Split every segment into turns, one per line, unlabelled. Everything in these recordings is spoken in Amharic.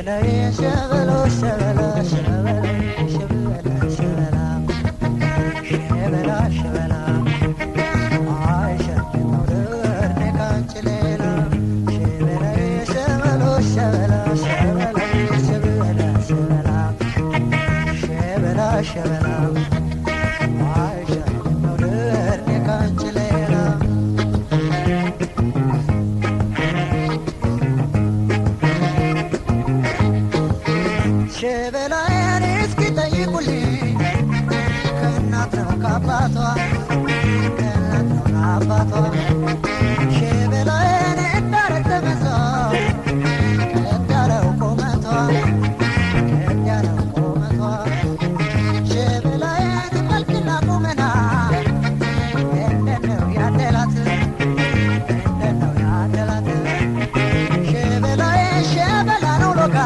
ሸበላ ሸበላ ሸበላ ሸበላ ሸበላ ሸበላ ሸበላ አይሸትም መውደድ ካንቺ ሌላ ሸበላ ሸበላ ሸበላ ሸበላ ሸበላ ሸበላ ሸበላ ሸበላ አይሸትም መውደድ ካንቺ ሌላ ሸበላዬን እስኪ ጠይቁልኝ ከእናት ነው ከአባቷ ከእናት ነው ከአባቷ ሸበላዬን እንዳረተመሷ ቀጥ ያለው ቁመቷ ቀጥ ያለው ቁመቷ ሸበላዬን መልክና ቁመና እንደት ነው ያደላት እንደት ነው ያደላት ሸበላዬ ሸበላ ነው ሎጋ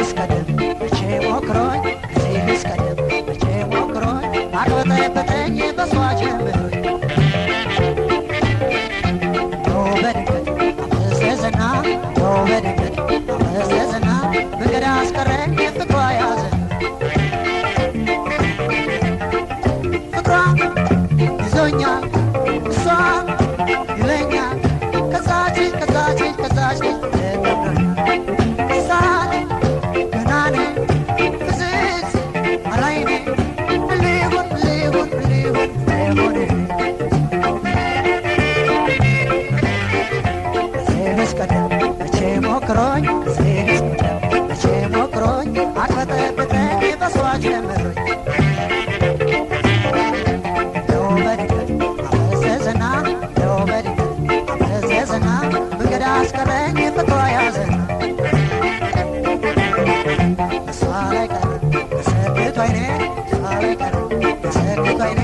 እስቀደም መቼ ሞክሮኝ ከዚህ እስቀደም መቼ ሞክሮኝ አቅበጠበጠኝ በሷ ጀምሮኝ ነው በድንገት አፈዘዘና ነው በድንገት አፈዘዘና መንገድ አስቀረኝ ፍቅሯ ያዘን ፍቅሯ ይዞኛል እሷ ይለኛል ከዛች ከዛች ሳት ገናኔ ፍዝዝ አላይኔ ሊሆን እስቀደም መቼ ሞክሮኝ እስቀደም መቼ ሞክሮኝ አቅበጠበጠኝ በሷ ጀምሮኝ ነው በድንገት አፈዘዘና ነው በድንገት አፈዘዘና መንገድ አስቀረኝ ፍቅሯ ያዘና እሷ ላይ ቀረ ተሰክቶ አይኔ እሷ ላይ ቀረ ተሰክቶ አይኔ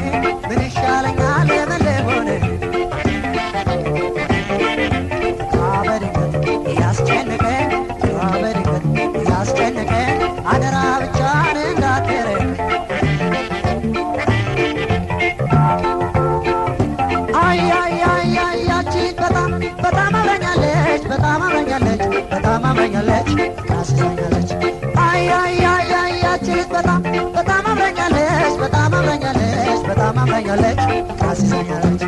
ምን ይሻለኛል ምን ልሆን ያስጨነቀኝ ያስጨነቀኝ አደራ ብቻህን እንዳትረቀኝ ያቺ በጣም አምረኛለች በጣም አምረኛለች ታስዛኛለች ያቺ በጣም አምረኛለች በጣም አምረኛለች ታስዛኛለች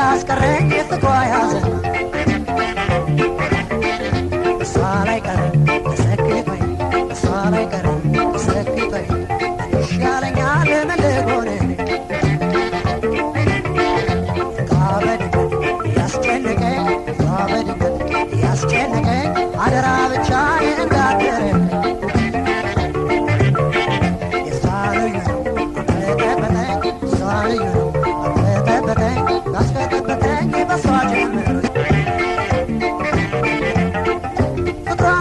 አስቀረኝ ፍቅሯ ያዘን እሷ ላይ ቀረ ተሰክቶኝ እሷ ላይ ቀረ ተሰክቶኝ ይሻለኛል ምን ልሆን በድንገት ያስጨነቀኝ በድንገት ያስጨነቀኝ አደራ ብቻህን እንዳትረቀኝ የሷ ልዩ ነው አፈጠበጠኝ እሷ ልዩ ነው አፈጠበጠኝ አስፈጠበጠኝ በሷ ጀምሮኝ ፍቅሯ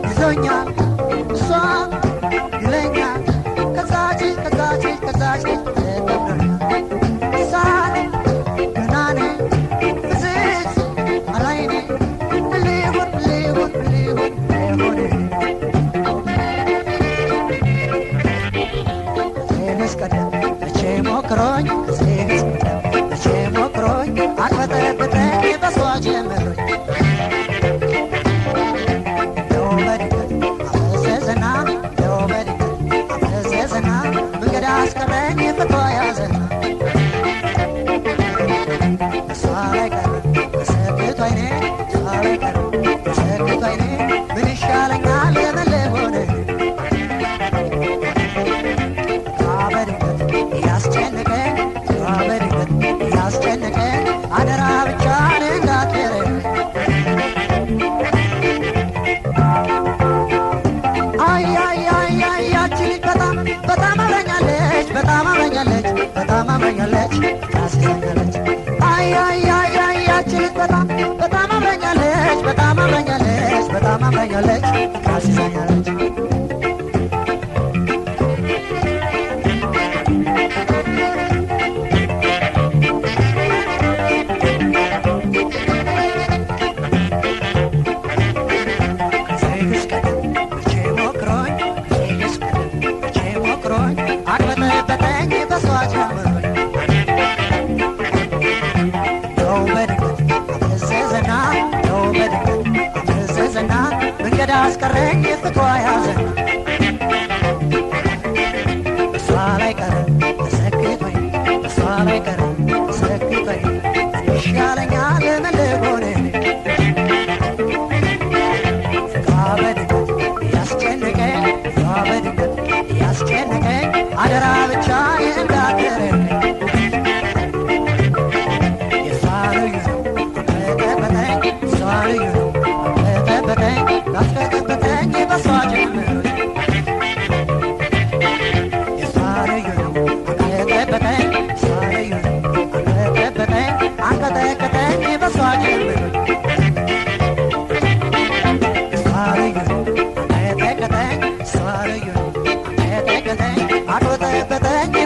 ይዞኛል እሷ ይለኛል ከዛች ተጠብዶኛል ሳት ገናኔ ፍዝዝ አላይኔ ሊሆን እስቀደም መቼ ሞክሮኝ መቼ ሞክሮኝ አቅበጠበጠኝ በሷ ጀምሮኝ ነው በድንገት አፈዘዘና ነው በድንገት አፈዘዘና መንገድ አስቀረኝ ፍቅሯ ያዘና እሷ ላይ ቀረ ተሰክቶ አይኔ እሷ ላይ ቀረ ተሰክቶ አይኔ ምን ይሻለኛል ምን ልሆን ያስጨነቀኝ በድንገት ያስጨነቀኝ አደራ ብቻህን እንዳትረቀኝ ያቺ ልጅ በጣም አምረኛለች ታስዛኛለች ያቺ ልጅ በጣም አምረኛለች ታስዛኛለች አቅበጠበጠኝ በሷ ጀምሮኝ ነው በድንገት አፈዘዘና ነው በድንገት አፈዘዘና መንገድ አስቀረኝ ፍቅሯ ያዘና እሷ ላይ ቀረ ተሰክቶኝ እሷ ላይ ቀረ ተሰክቶኝ ይሻለኛል ምን ልሆን በድንገት ያስጨነቀኝ በድንገት ያስጨነቀኝ አደራ ብቻህን እንዳትረቀኝ የሷ ልዩ ነው አፈጠበጠኝ እሷ ልዩ ነው አፈጠበጠኝ አስፈጠበጠኝ በሷ ጀምሮኝ የሷ ልዩ ነው አፈጠበጠኝ እሷ ልዩ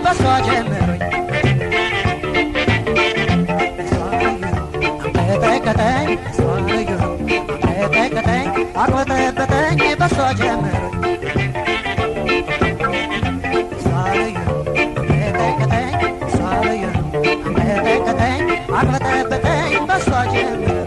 በሷ ጀመሩኝ አንቀጠቀጠኝ እሷ ልዩ ነው አንቀጠቀጠኝ አቅበጠበጠኝ በሷ ጀመሩኝ እሷ ልዩ ነው አንቀጠቀጠኝ እሷ ልዩ ነው አንቀጠቀጠኝ አቅበጠበጠኝ በሷ ጀመሩኝ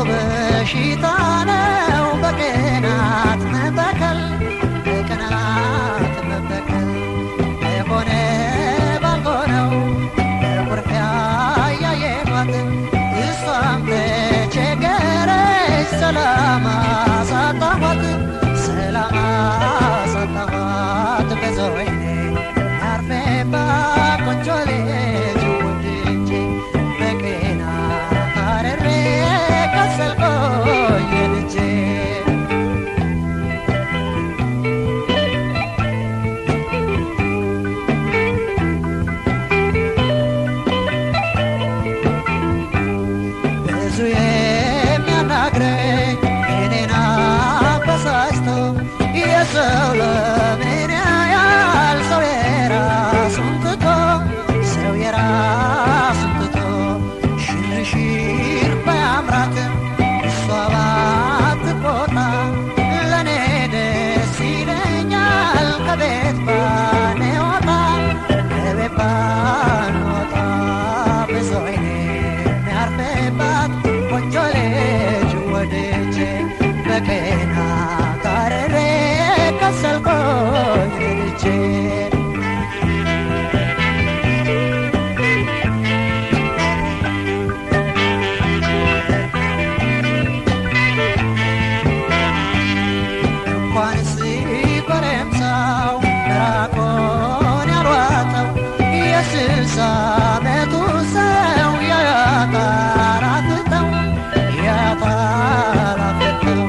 በሽታ ነው በቅናት መበከል በቅናት መበከል የሆነ ባልሆነው በቁርፊያ ያየኋት እሷም ተቸገረች ሰላም አሳጣኋት ሰላም አሳጣኋት በዘወይኔ ያርፌባት ቆንጆ ልጅ ወድጄ በቅናት አረሬ ከሰልኩኝ ልጄ ብዙ የሚያናግረኝ እኔን አበሳጭቶ የሰው ለምን ያያል ሰው የራሱን ትቶ ሰው የራሱን ትቶ ሽርሽር ባያምራትም እሷ ባትቆጣ ለእኔ ደስ ይለኛል ከቤት ባንወጣ ከቤት ባንወጣ ብዙ አይኔ የሚያርፍባት ቆንጆ ልጅ ወድጄ በቅናት አርሬ ከሰልኩኝ ልጄ እንኳንስ ጎረምሳው ምራቁን ያልዋጠው የ60 ዓመቱ ሰው ያጣራፍተው ያጣራፍተው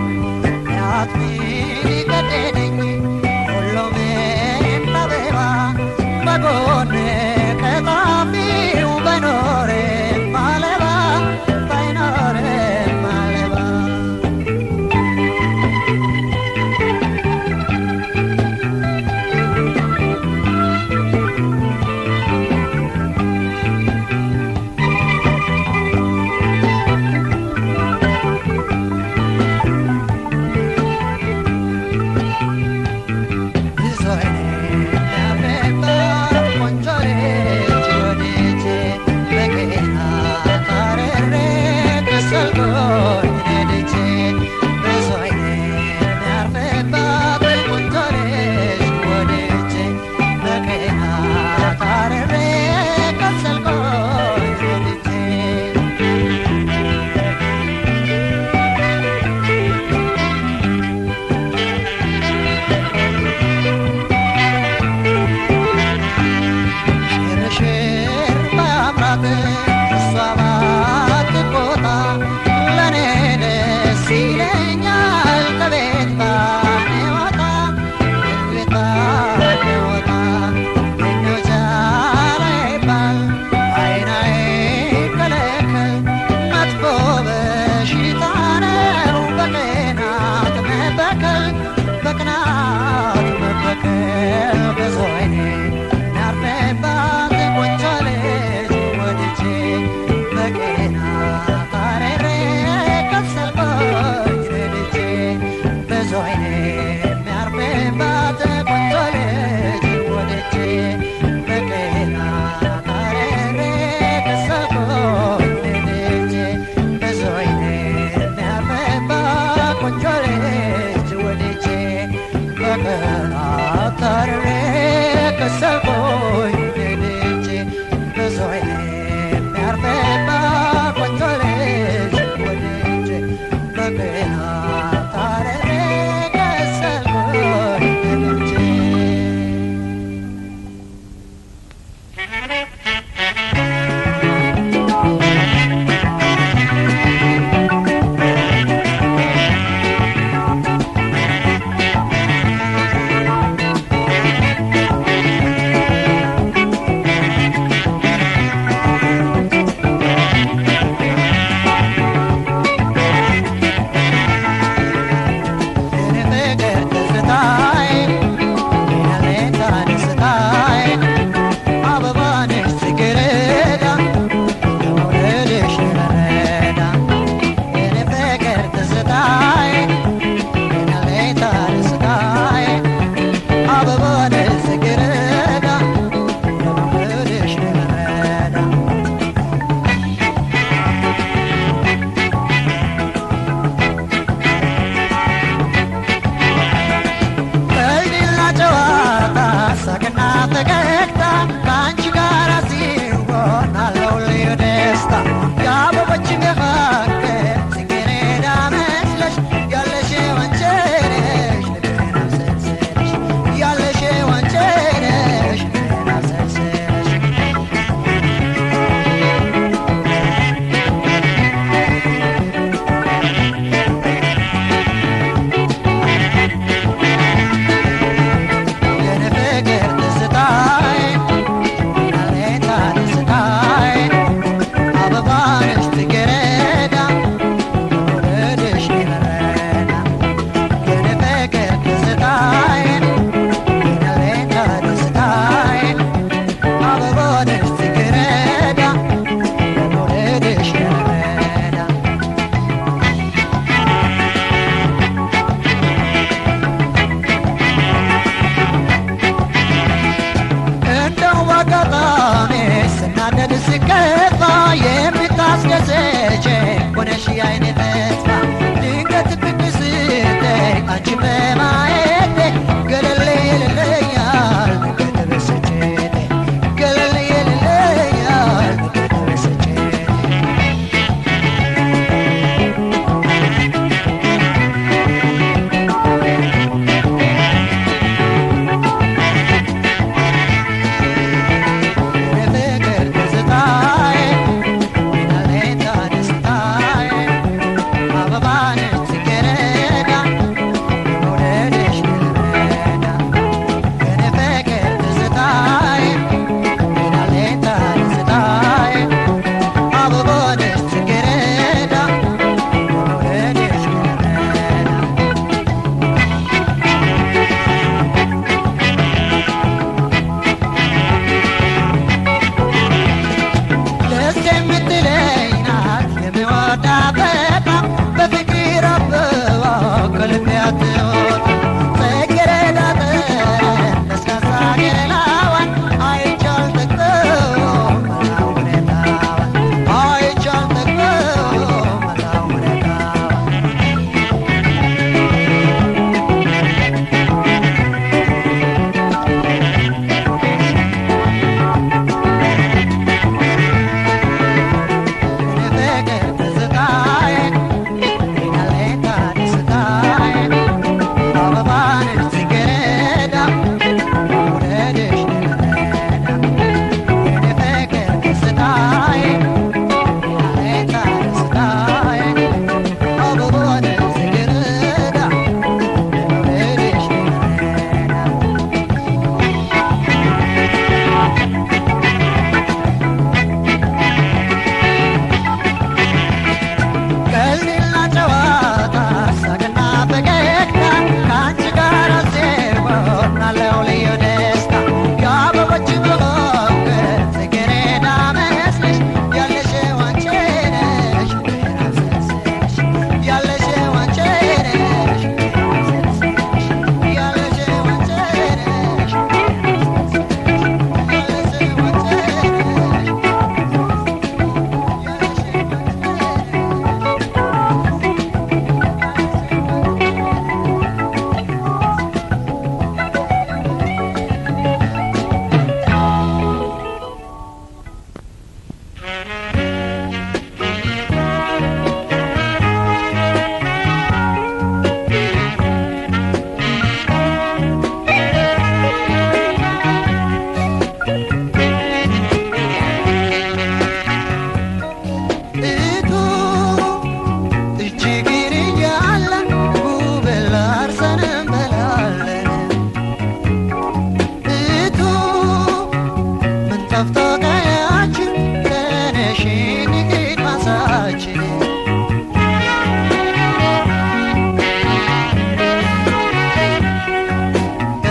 ንግድ ማሳችን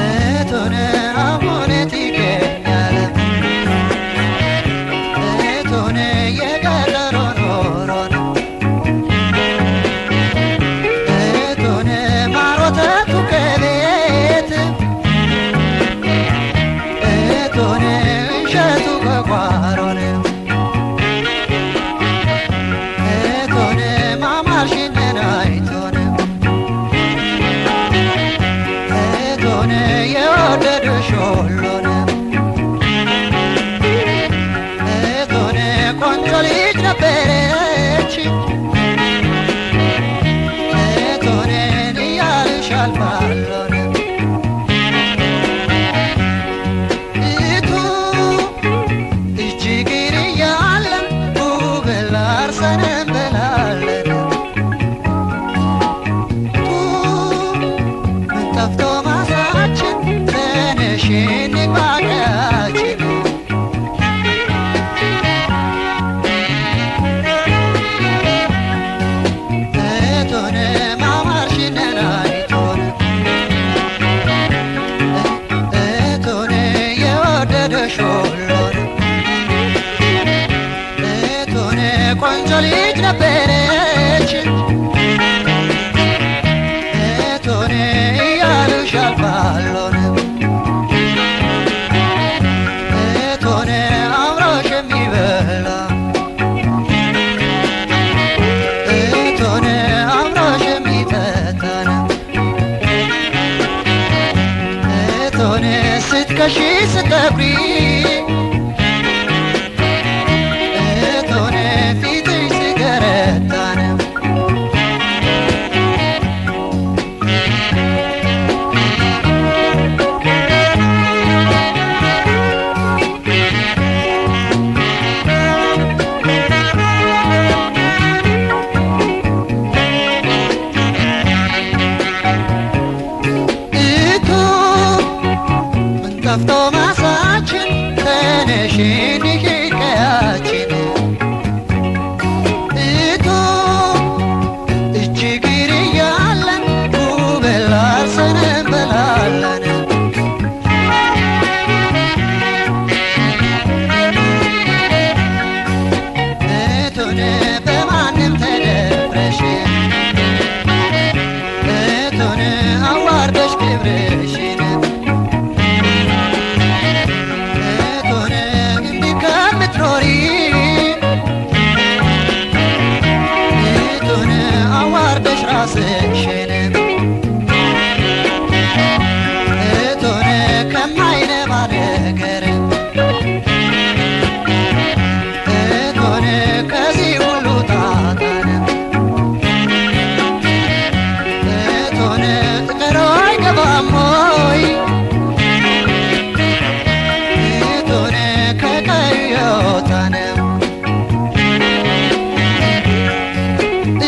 እቶነ አሞኔት ይገኛል እቶነ የቀጠሮ ኖሮን እቶነ ማር ወተቱ ከቤት እቶነ እሸቱ ከጓሮን እቶነ ማማርሽነን አይቶን እቶነ የወደዱሽ ሁሉን እቶነ ቆንጆ ልጅ ነበረች እቶኔን እያልሽ አልፋለሁ እቱ እጅግን እያለን ውብል አርሰን እንበላለን ቱ ምን ጠፍቶ ማሳችን ተነሽ እንግባ ቀያችን እቶነ ማማርሽነን አይቶን እቶነ የወደደሽ ሁሉን እቶነ ቆንጆ ልጅ ነበረች እቶነ እያሉሽ ያልፋሉን እቶነ አምሮሽ የሚበላ እቶነ አምሮሽ የሚጠጣን እቶነ ስትከሺ ስትጠቁሪ እቶነ ፊትሽ ሲገረጣን እቱ ምን ጠፍቶ ማሳችን ተነሽ እንሂድ ቀያችን እቱ እጅግር እያለን ውብል አርሰን እንበላለን እቶነ በማንም ተደፍረሽ እቶነ አዋርደሽ ክብርሽን እቶነ እንዲህ ከምትኖሪ እቶነ አዋርደሽ ራስሽን እቶነ ከማይረባ ነገር እቶነ ከዚህ ሁሉ ጣጣን እቶነ ፍቅር አይገባም ወይ እቶነ ከቀዩ የወጣን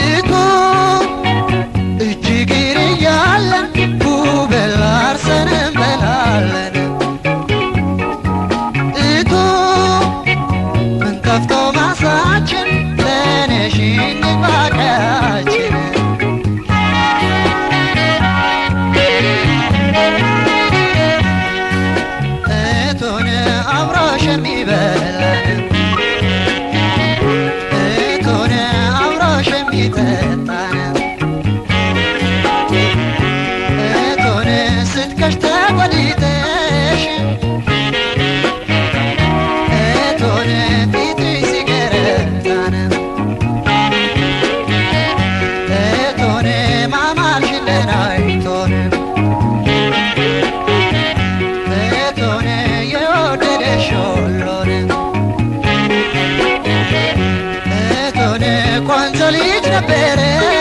እቱ እጅግር እያለን ውብል አርሰን እንበላለን እቱ ምን ጠፍቶ ማሳችን ተነሽ እንግባ ቀያችን እቶነ አብሮሽ የሚበላን እቶነ አብሮሽ የሚጠጣን እቶነ ስትከሽ ተቆሊተሽ እቶነ ፊትሽ ሲገረጣን እቶነ ማማርሽነን አይቶን እቶነ የወደደሽ ሁሉን እቶነ ቆንጆ ልጅ ነበረች